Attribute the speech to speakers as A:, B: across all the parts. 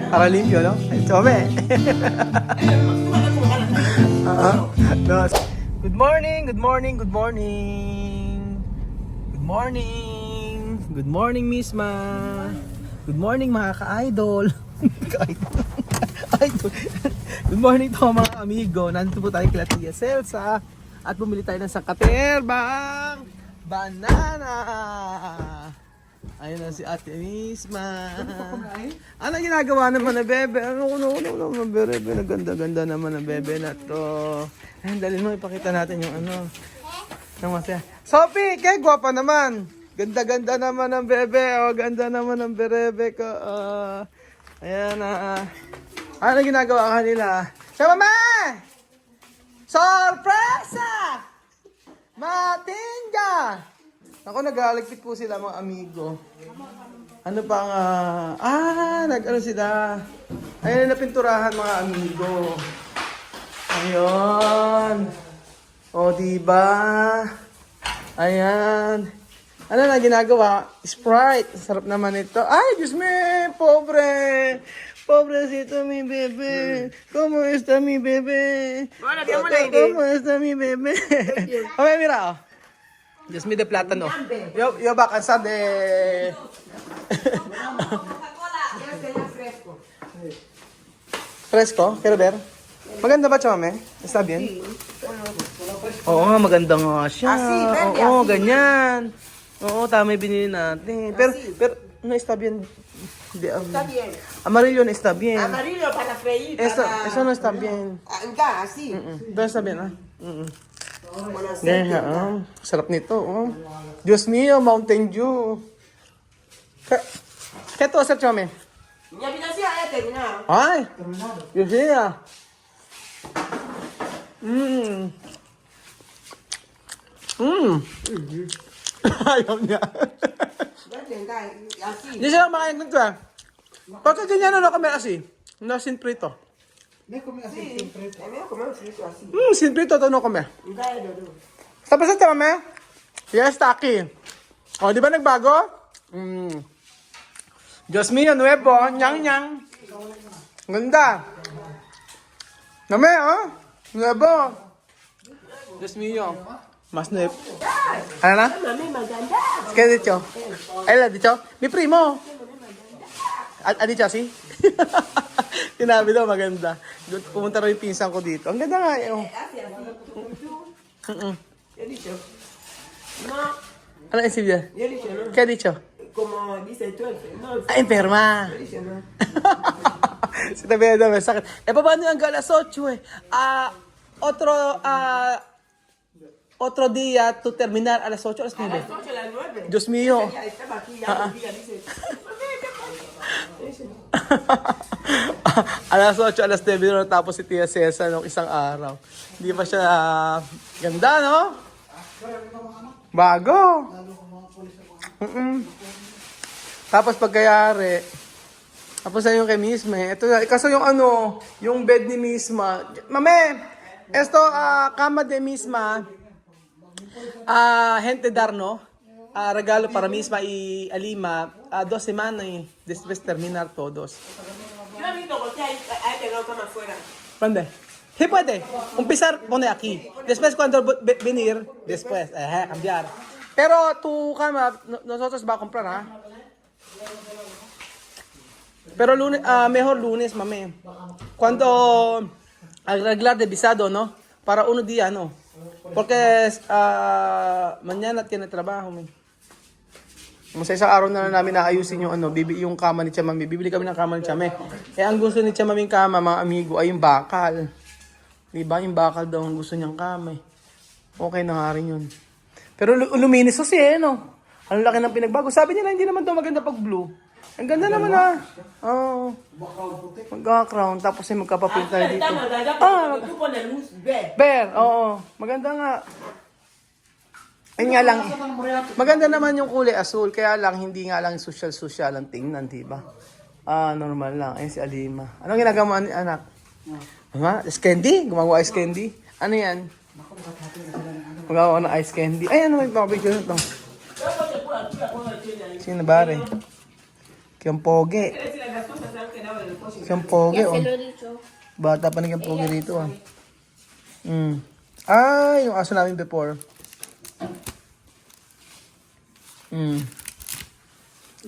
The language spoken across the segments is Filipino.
A: Para limpyo, no? Chome. No. Good morning, good morning, good morning. Good morning. Good morning, Miss Ma. Good morning, mga ka-idol. Idol. Good morning to mga amigo. Nandito po tayo kila Tia Celsa. At bumili tayo ng sangkaterbang banana. Ayun na si Ate Misma. Ano ginagawa naman na bebe? Ano, bebe, naganda-ganda naman na bebe na to. Ayun, dali mo, ipakita natin yung ano. Yung masaya. Sophie, kay gwapa naman. Ganda-ganda naman ang bebe. Oh, ganda naman ang berebe ko. Ayan na. Ano ginagawa kanila? Siya, mama! Sorpresa! Matinga! Ako, nag-aaligpit po sila mga amigo. Ano pa nga? Nag-ano sila? Ayun, napinturahan mga amigo. Ayun. O, diba? Ayan. Ano na ginagawa? Sprite. Sarap naman ito. Ay, Diyos me! Pobre! Pobrecito mi bebe. ¿Cómo está mi bebe?
B: Bueno, ¿cómo le diré?
A: ¿Cómo está mi bebe? Okay, mira, oh. Just me the plátano. Yo va cansar de... Fresco? Quiero ver. Maganda ba, Chome? Está bien? Oo, maganda nga siya. Oo, ganyan. Oo, tama yung binili natin. Pero, no está bien.
B: Está bien.
A: Amarillo no está bien.
B: Amarillo para freír.
A: Eso no está bien.
B: Ya, así.
A: Pero está bien, ah.
B: Con
A: Ganyan,
B: aceite.
A: sarap nito, oh. Dios mío, Mountain Dew. ¿Qué tú haces, Chome?
B: Mi habitación ya terminado.
A: Ay, Dios mío. Ayaw niya.
B: Así.
A: Hindi sila makain nito, ah. Pagka ganyan, ano kami asi? Sin prito.
B: Sí, a mí me comemos frito así.
A: Sin prito, ito no kami.
B: Dale, no.
A: Tapos ito, mami. Yes, taki. O, di ba nagbago? Diyos mío, nuevo. Nyang. Ganda. Mami, oh. Nuevo. Diyos mío. Mas nuevo. Ano na?
B: Mami, maganda.
A: ¿Qué he dicho? Él ha dicho, mi primo. ¿Ha dicho así? Sinabi daw, maganda. Pumunta rin yung pinsan ko dito. Ang ganda nga eh. Oh.
B: Hace así. ¿Qué he dicho? No,
A: Ano yung Silvia?
B: yo he dicho no.
A: ¿Qué ha dicho?
B: Como dice tú, no.
A: Ah, enferma.
B: Yo he dicho no.
A: Si tabi na may sakit. Eh, paano yung alas 8 eh? Otro día to terminar a las 8, a las 9.
B: A las 8, a las 9.
A: Dios mío.
B: Ya estaba aquí, ya un día dice.
A: Alas 8, alas 9 na natapos si Tia Cesa nung isang araw. Hindi pa siya ganda, no? Bago. Tapos pagkayari, tapos na yung kay Misma. Ito na, kaso yung ano, yung bed ni Misma. Mame, esto, cama de Misma, gente dar, no? Regalo para Misma y Alima, 2 semanas y después terminar todos.
B: Yo he visto porque hay que no cama afuera.
A: ¿Dónde? Sí puede. Empezar, pone aquí. Después cuando venir, después, cambiar. Pero tu cama, nosotros va a comprar, ¿ah? Pero lunes, mejor lunes, mami. Cuando arreglar de visado, ¿no? Para uno día, ¿no? Porque mañana tiene trabajo, mi. Sa isang araw na namin naayusin yung ano, yung kama ni Chamami. Bibili kami ng kama ni Chame. Eh, ang gusto ni Chamaming kama, mga amigo, ay yung bakal. Diba? Yung bakal daw ang gusto niyang kama. Okay na nga rin yun. Pero luminis kasi eh, no? Ang laki ng pinagbago. Sabi nila, hindi naman daw maganda pag blue. Ang ganda naman Oo. Magka-crown, tapos ay magkapaprint tayo dito.
B: Tú pones luz verde.
A: Bear, oo. Maganda nga. Ayun nga lang, maganda naman yung kulay asul, kaya lang hindi nga lang social ang tingnan, diba? Normal lang. Ayun si Alima. Anong ginagawa ni anak? Mama, ice candy? Gumagawa ice candy? Ano yan? Magawa ng ice candy. Ay, ano may picture na ito? Sino bare? Kiyang pogi. Kiyang pogi, oh. Bata pa na kiyang pogi rito, ah. Ah, yung aso namin before.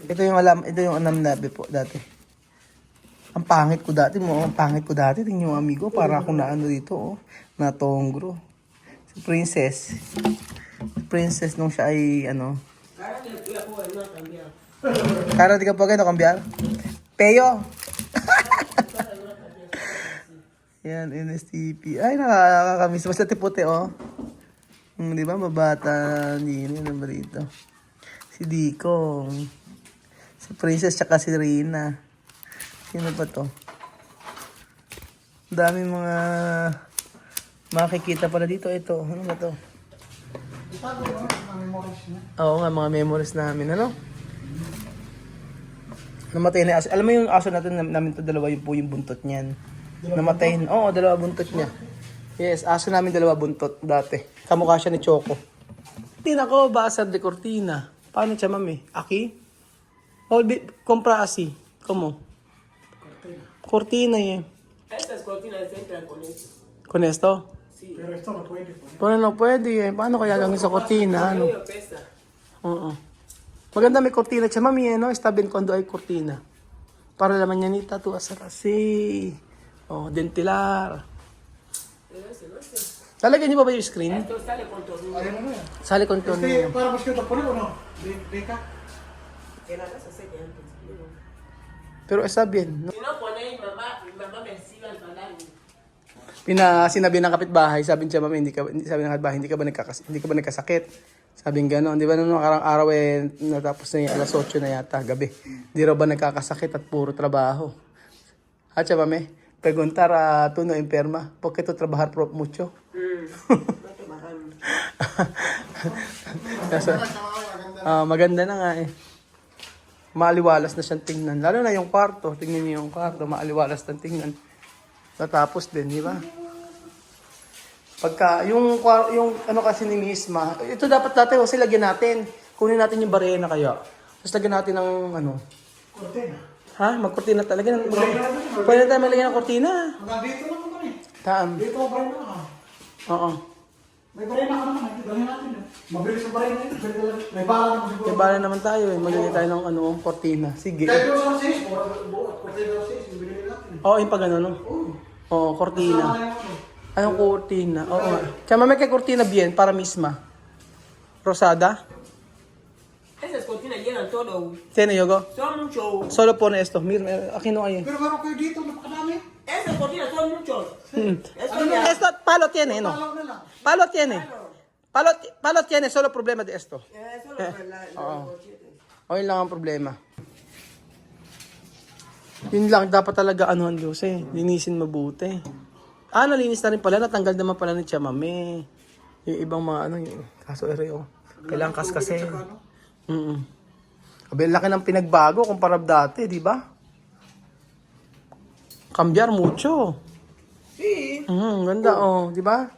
A: Ito yung anam na before, dati. Ang pangit ko dati mo, ang pangit ko dati. Tingnan yung amigo, para akong naano dito, oh. Natongro. Si Princess. Princess nung siya ay, ano. Kara di ka pa kayo nakambiar? Peyo! Yan, NSTP. Ay, nakakamiss. Basta tiputi, oh. Di ba, mabata. Hindi naman rito. Si Dikong. Si Princess, tsaka si Rina. Sino pa to? Daming mga makikita pala dito. Ito, ano ba to? Oo nga, mga memories namin. Ano? Namatay na yung aso. Alam mo yung aso natin namin to, dalawa yung po yung buntot niyan. Namatay. Oo, dalawa buntot niya. Yes, aso namin dalawa buntot dati. Kamukha siya ni Choco. Tina ko, basar de cortina. Paano siya, mami? Aki? O, compra así. Como? Cortina eh.
B: Estas cortinas entran con esto.
A: Con esto?
B: Sí.
C: Pero esto no puede poner.
A: Pero no pwede eh. Paano kaya gawin sa cortina? Ano?
B: Medio pesa.
A: Oo. Maganda may cortina siya, mami, eh, no? Está bien cuando hay cortina. Para la mañanita tú hacer así. Oh, dentilar.
B: Pero ese no sé.
A: Talagyan niyo ba yung screen?
B: Esto sale con tornillo.
C: Ayan na yan.
A: Sali con tornillo.
C: Para mas kita poner o no? Deca.
B: Que la casa se queda antes.
A: Pero está bien. No?
B: Si no ponéis, mi mamá me exhiba el paladar.
A: Sinabi ng kapitbahay, sabi niya, mami, sabi ng kapitbahay, hindi ka ba nagkasakit? Sabi ng gano'n, di ba nung nakarang araw eh, natapos na yung alas 8 na yata, gabi. Di raw ba nagkakasakit at puro trabaho? At siya, mami, preguntar a tu no enferma, porque tu trabajar mucho?
B: No te bajan.
A: Maganda na nga eh. Maaliwalas na siyang tingnan. Lalo na yung kwarto. Tingnan niyo yung kwarto. Maaliwalas na tingnan. Natapos din, di ba? Pagka, yung ano kasi ni Misma, ito dapat dati, kasi lagyan natin. Kunin natin yung barena kaya. Tapos lagyan natin ng ano.
C: Cortina.
A: Ha? Magkortina talaga. Pwede na tayo malagyan ng kortina.
C: Hanggang dito lang naman eh.
A: Taan.
C: Dito ang barena na.
A: Oo.
C: May barena ka naman. Dalhin natin yun. Mabilis ang barena yun. May bala naman siguro.
A: Kaya bala naman tayo eh. Maglagay tayo ng ano, kortina. Sige.
C: Kahit doon sa sis. Cortina sa sis. Bibili natin eh.
A: Oo, yung pag ano, no? Oo, kortina.
C: Kasama na yung ano.
A: Anong kortina? Oo nga. Kaya mamay kay kortina bien para Misma. Rosada.
B: Esas cortinas llenan todo.
A: Tiene yogo.
B: Son mucho.
A: Solo pone esto. Mira, aquí no hay.
C: Pero meron kayo dito. Napakadami.
B: Esas cortinas son muchos. Esto
C: Ano
B: ya.
A: Esto, palo tiene, no?
C: Palaw na lang.
A: Palo tiene. Palo tiene, solo problema de esto.
B: Eso es lo
A: O yun lang ang problema. Yun lang, dapat talaga anuhan Diyos eh. Linisin mabuti. Nalinis na rin pala. Natanggal naman pala ni Chamame. Yung ibang mga ano, yung kaso ereo. Kailangan kaskasin. Abi, laki ng pinagbago kumpara dati, di ba? Cambiar mucho.
B: Sí.
A: Ganda oh, di ba?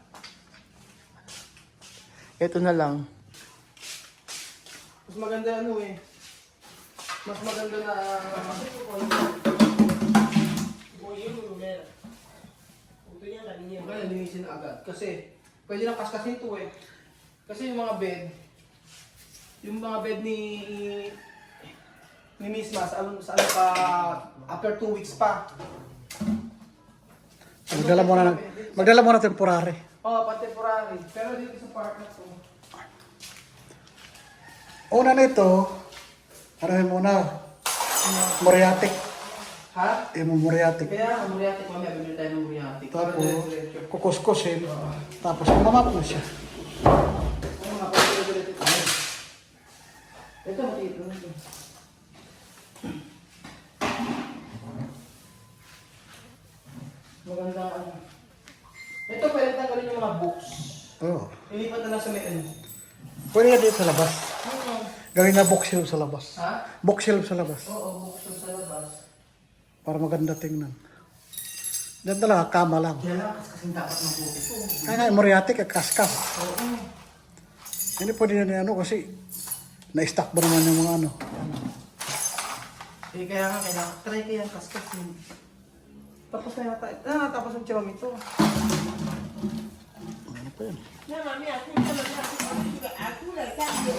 A: Ito na lang. Mas maganda ano eh. Mas maganda na kaya linisin agad. Kasi pwede lang kaskasin to eh. Kasi yung mga bed ni Misma sa ano pa after 2 weeks pa.
C: Magdala mo na temporary.
A: Oh, pa-temporary. Pero dito sa park na to.
C: Una nito, ano muna? Moriatic.
A: Ha?
C: Yung Moriatic.
A: Kaya muriatic, mamaya bibili tayo ng muriatic.
C: Tapos, kukuskusin. Tapos, mamap mo siya.
A: Ano nga, pag-ulit ito. Ito, matito. Maganda ano. Ito, pwede tanggalin yung mga books.
C: Oo.
A: Ilipat na lang sa may ano.
C: Pwede nga dito sa labas. Gawin na bookshelf sa labas.
A: Ha?
C: Bookshelf sa labas.
A: Oo, books sa labas.
C: Para maganda tingnan. Diyan talaga, kama lang.
A: Yan lang, kasi dapat ng books.
C: Kaya nga, Moriatic, kaskas. Hindi pwede na ano kasi na-stack ba naman yung mga ano.
A: Eh, kaya nga, kailangan. Try ko yan, kaskas yun. Tapos na yata. Tapos ang chawam ito.
C: Ano pa yun?
B: No, mami, azul el cambio.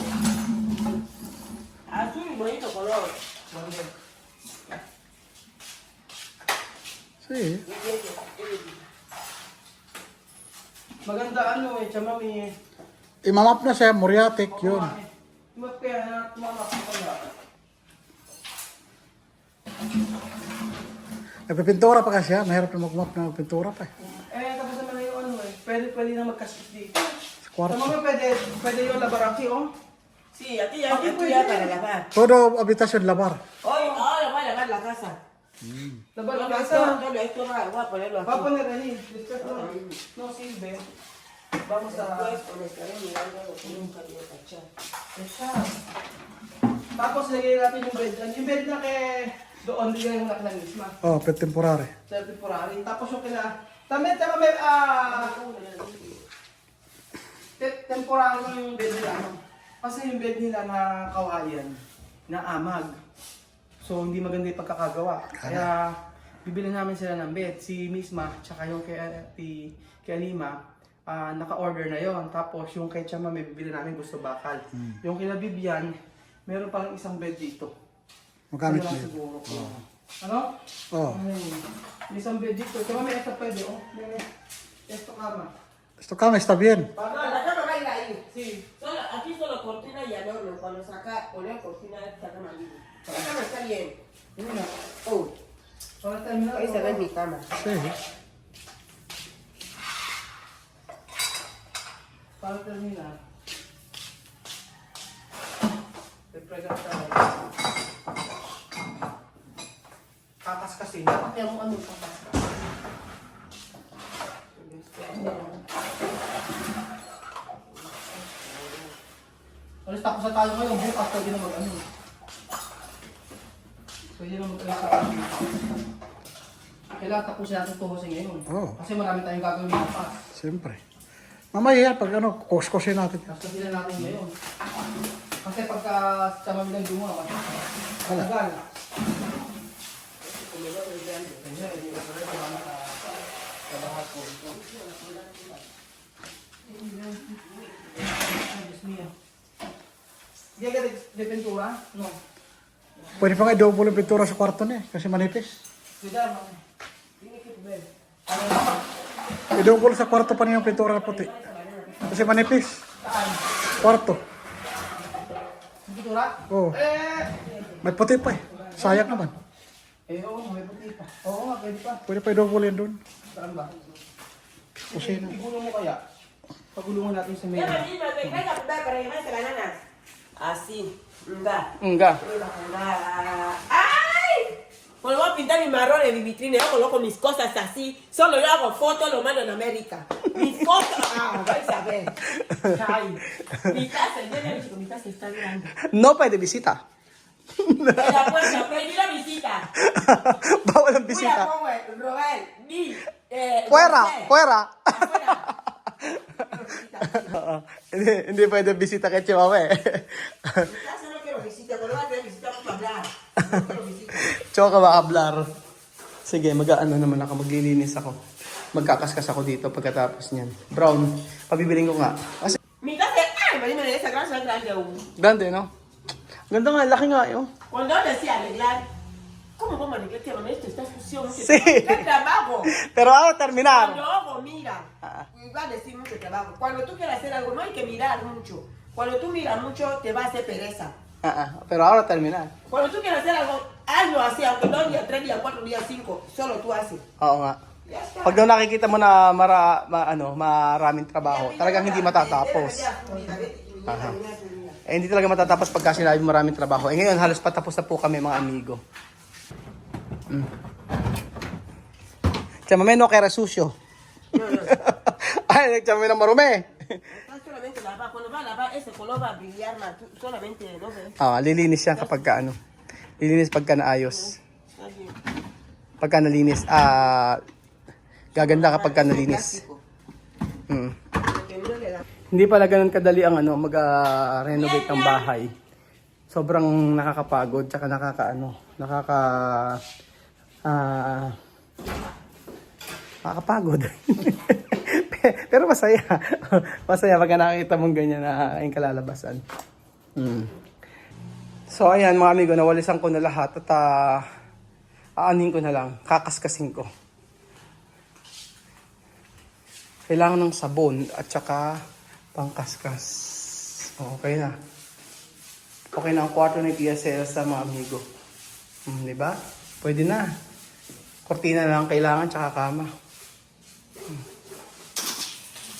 B: Azul, bonito color.
C: Sige.
A: Maganda ano eh, chamami.
C: Imamap na siya, muriatic yun.
A: Map kaya na, tumamap ko kaya.
C: Nagpipintura pa kasi siya, mahirap na magmap na pintura pa.
A: Tapos naman na yung ano eh. Pwede na magkasip dito.
C: Sa kwarto.
A: Chamami, pwede yung labaraki oh.
B: Sí, aquí ya para lavar.
C: Todo habitasyon labar.
B: Hoy, ahora voy a lavar la casa.
A: Labar
B: Bueno,
A: ang
B: esto,
A: kasa.
B: esto voy a ponerlo aquí.
A: Papa na rin. No silbe. Vamos a...
B: Después, cuando estaré mirando, lo que nunca voy a cachar.
A: Tapos lagay natin yung bed. Yung bed na kay doon, bigay mo na kay misma.
C: Oh, pet temporary.
A: Sa temporary. Tapos yung kina... Tama may... temporary yung bed nila. Ano? Kasi yung bed nila na kawayan, na amag. So hindi maganda yung pagkakagawa. Kaya bibili namin sila ng bed. Si Misma, tsaka yung kay Alima, naka-order na yon. Tapos yung kay Chama, may bibili namin gusto bakal. Yung kina Bibian, meron palang isang bed dito.
C: Magamit
A: Ano
C: na
A: lang
C: yun.
A: siguro. Ano?
C: Oh.
A: May isang bed dito. Chama, may extra pwede. Oh, may extra kama.
C: Esto cama está bien.
B: No, la cama va a ir ahí.
A: Sí.
B: Solo, aquí solo cortina y adorno. Cuando saca, poner cortina, esta cama ahí. La cama está bien.
A: Mira.
B: Oh,
A: Para terminar.
B: ahí se ve mi cama.
C: Sí.
A: Para terminar. Repregar tayo. Kakas kasi. Kaya mo ano kakas. Alis tapos na tayo ngayon. Bukas pwede na mag-ano. Pwede na mag-ano sa tayo. Kailangan tapusin natin tuhusin ngayon.
C: Oo.
A: Kasi marami tayong gagawin na pa.
C: Siyempre. Mamaya, pag ano, kuskosin natin.
A: Tapos na natin ngayon. Kasi pagka sa mamilang gumawa, matagal. Hindi ka de pintura? No.
C: Pwede pa nga i-double yung pintura sa kwarto niya kasi manipis.
A: Cuidado. Tiene que ver.
C: I-double sa kwarto pa niya yung pintura na puti. Kasi manipis.
A: Saan?
C: Kwarto.
A: Pintura?
C: Oo. May puti pa eh. Sayang naman.
A: Oo, may puti pa. Oo nga, pwede pa.
C: Pwede pa i-double yan doon.
A: Saan ba?
C: Kusina.
A: Igulong mo kaya? Pagulungan natin sa
B: Ya,
A: medio.
B: Martín, te traigo a apuntar para llevarse bananas. Así. Da.
A: Nga.
B: ¡Ay! Pues voy a pintar mi marrón en mi vitrina. Yo coloco mis cosas así. Solo yo hago fotos, lo mando en América. Mis cosas. Vais a ver. Ay. Mi casa, yo le digo, mi casa está grande.
A: No pwede bisita.
B: En la puerta, prohibí la visita.
A: Bawal ang
B: Cuida
A: bisita.
B: con Robert, ni.
A: Fuera!
B: José.
A: Fuera!
B: Afuera.
A: Oo. Hindi pwede bisita kay Chihuahua eh.
B: Mi casa no quiero visita. Cuando vas a tener visita, vamos a hablar. No quiero visita.
A: Tsaka ka makablar. Sige, mag-ano naman ako, maglilinis ako. Magkakaskas ako dito pagkatapos niyan. Brown, pabibiling ko nga. Kasi
B: Mi casa, ay, María María, esa granja es grande aún.
A: grande, no? Ganda nga, laki nga yun.
B: Cuando decía arreglar, ¿cómo vamos a arreglar? Que mamá, esto está sucio. Mucho
A: Sí.
B: ¿Qué trabajo?
A: Pero ahora terminar.
B: Cuando hago, mira,
A: Ah.
B: va a decir mucho trabajo. Cuando tú quieras hacer algo, no hay que mirar mucho. Cuando tú miras mucho, te va a hacer pereza.
A: Pero ahora terminar.
B: Cuando tú quieras hacer algo, hazlo así, aunque 2 días, 3 días, 4 días, 5, solo tú haces.
A: Oo nga.
B: Ya está.
A: Pag daw nakikita mo na maraming trabaho, talagang hindi matatapos. Aha. Eh, hindi talaga matatapos pagka sinabi maraming trabaho. Eh ngayon, halos patapos na po kami mga amigo. Chamame no kaya sucio.
B: No, no.
A: Ay, nagchamame na marumi.
B: Está solamente lavar. Cuando va a lavar, ese color va a brillar más. Tú solamente, ¿no ves?
A: Lilinis yan kapag ka, ano. Lilinis pagka naayos.
B: Está bien.
A: Pagka nalinis, gaganda kapag ka nalinis. Mm.
B: Que no le da.
A: Hindi pala ganun kadali ang mag-renovate ng bahay. sobrang nakakapagod, tsaka nakakapagod. Pero masaya. Masaya pag nakakita mong ganyan na yung kalalabasan. So ayan mga amigo, nawalisan ko na lahat at aanin ko na lang, kakaskasin ko. Kailangan ng sabon at saka pangkaskas. Okay na. Okay na ang kwarto ni Tia Celsa mga amigo. Di ba? Pwede na. Kortina na lang kailangan tsaka kama.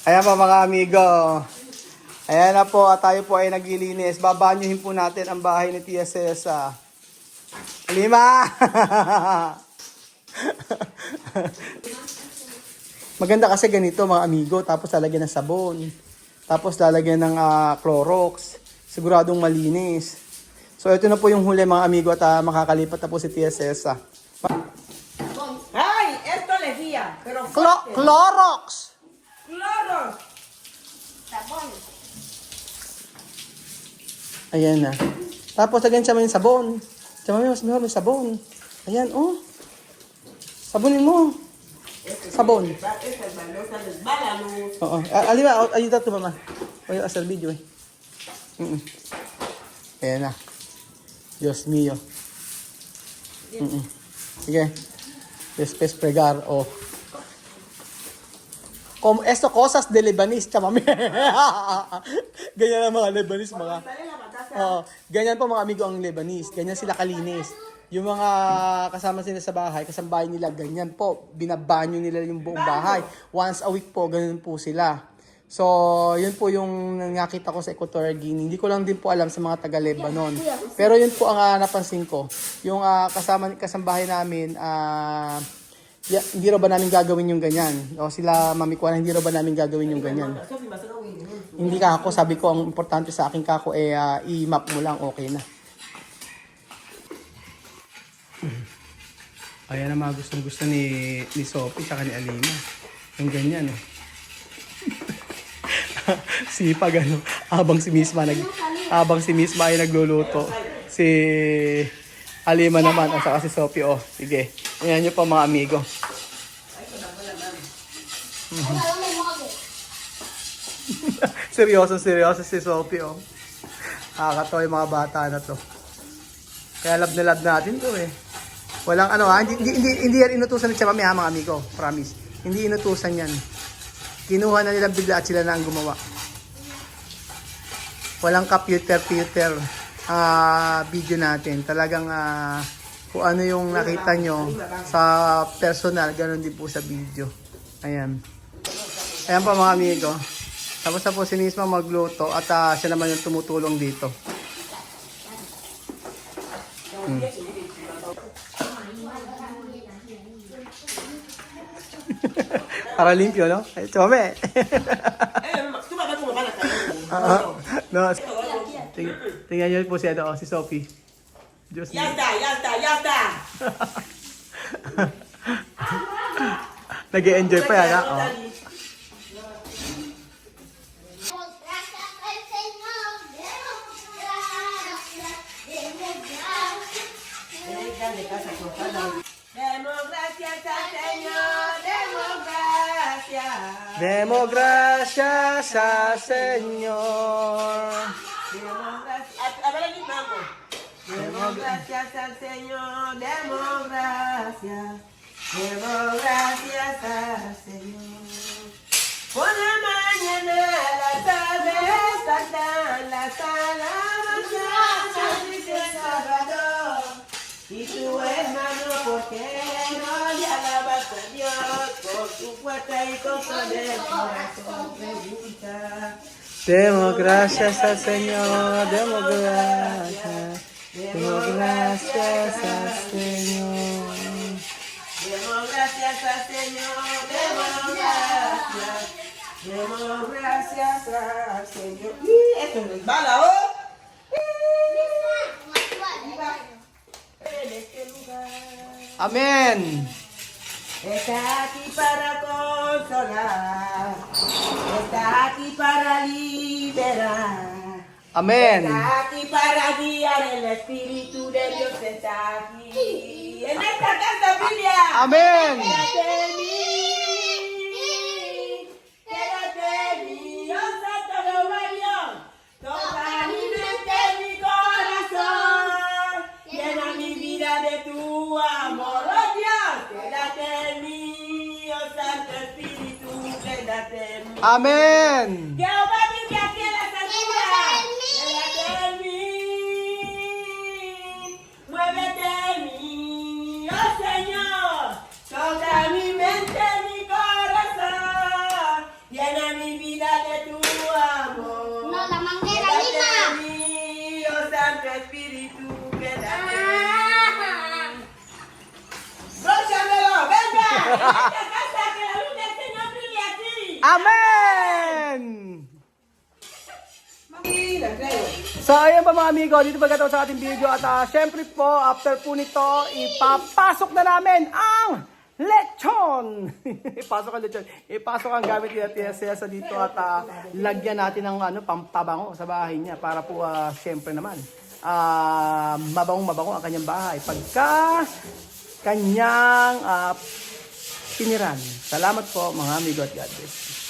A: Ayan pa mga amigo. Ayan na po at tayo po ay naglilinis. Babanyuhin po natin ang bahay ni Tia Celsa. 5! Maganda kasi ganito mga amigo. Tapos lalagyan ng sabon. Tapos lalagyan ng Clorox. Siguradong malinis. So ito na po yung huli mga amigo at makakalipat na po si Tia Celsa.
B: Ay, esto le decía, pero
A: Clorox!
B: Cloro.
A: Ayan na. Tapos lagyan siya may sabon. Siya may sabon. Ayan, oh. Sabunin mo. Sabon.
B: Esta balosa resbala, no.
A: Oo. Alima, ayuda to mama. Oy, asal video eh. Ayan na. Dios mío. Sige. Después pregar, oh. Como esto cosas de Lebanese, chamame. Ganyan ang mga Lebanese, mga. Ganyan po mga amigo ang Lebanese. Ganyan sila kalinis. Yung mga kasama sila sa bahay, kasambahay nila, ganyan po. Binabanyo nila yung buong bahay. Once a week po, ganyan po sila. So, yun po yung nakita ko sa Equatorial Guinea. Hindi ko lang din po alam sa mga taga-Lebanon. Pero yun po ang napansin ko. Yung kasambahay namin, hindi raw ba namin gagawin yung ganyan? O sila, Mami Kuana, hindi raw ba namin gagawin yung ganyan? Hindi ka ako, sabi ko, ang importante sa akin kako i-map mo lang, okay na. Ayan ang mga gustong-gusto ni Sophie tsaka ni Alima. Yung ganyan, eh. Sipag, ano, habang si Misma ay nagluluto. Si Alima naman, at saka si Sophie, oh, sige. Ayan nyo po mga amigo. Seryoso si Sophie, oh. Nakakatawa yung mga bata na to. Kaya love na love natin to, eh. Walang ano hindi yan inutusan ni Chamami ha mga amigo, promise. Hindi inutusan yan. Kinuha na nila bigla at sila na ang gumawa. Walang ka-filter video natin. Talagang kung ano yung nakita nyo sa personal, ganoon din po sa video. Ayan. Ayan pa mga amigo. Tapos na po si Nisma magluto at siya naman yung tumutulong dito. Para limpyo, no? Ay, chome.
B: Tú vas a ver cómo van a caer.
A: No. Tingnan niyo po si Sophie. Diyos
B: Ya está.
A: Nag-enjoy pa yan, ha? Oh.
B: Demos gracias al Señor, demos gracias.
A: Demos gracias al Señor.
B: Demos gracias. A ver el mango. Demos gracias al Señor, demos gracias. Demos gracias al Señor. Por la mañana, la tarde, saltan las alabanzas, dice el Salvador. Y tu hermano, ¿por qué no le alabas a Dios? Con tu fuerza y con todo el corazón pregunta.
A: Demos gracias al Señor, demos gracias. Demos gracias al Señor.
B: Demos gracias al Señor, demos gracias. Demos gracias al Señor. Esto no es bala, ¿oh? En este lugar.
A: Amen.
B: Está aquí para consolar. Está aquí para liberar.
A: Amen.
B: Está aquí para guiar, el Espíritu de Dios está aquí. En esta casa, Biblia.
A: Amen.
B: Quédate en mí. Quédate en mí, oh Santo Jehová Dios. Toca mi mente, mi corazón. Llena mi vida de tu amor, oh Dios. Quédate en mí, oh Santo Espíritu, quédate en mí.
A: Amen.
B: Jehová vive aquí en las alturas. Quédate en mí. Muévete en mí, oh Señor. Toca mi mente, mi corazón. Llena mi vida de tu amor.
D: No, la manguera,
B: Quédate
D: Lima.
B: en mí, oh Santo Espíritu, quédate en mí. ¡Róchamelo! ¡Venga! ¡En esta casa que la luz del Señor brille aquí!
A: Amen.
B: Mira, creo.
A: So, ayan pa mga amigo, dito pagkatapos sa ating video at syempre po, after po nito, ipapasok na namin ang lechon! Ipasok ang lechon. Ipasok ang gamit ni Tia Cesa dito at lagyan natin ng pampabango sa bahay niya para po, syempre naman, mabangong-mabango ang kanyang bahay. Pagka kanyang piniran. Salamat po mga amigo at God bless.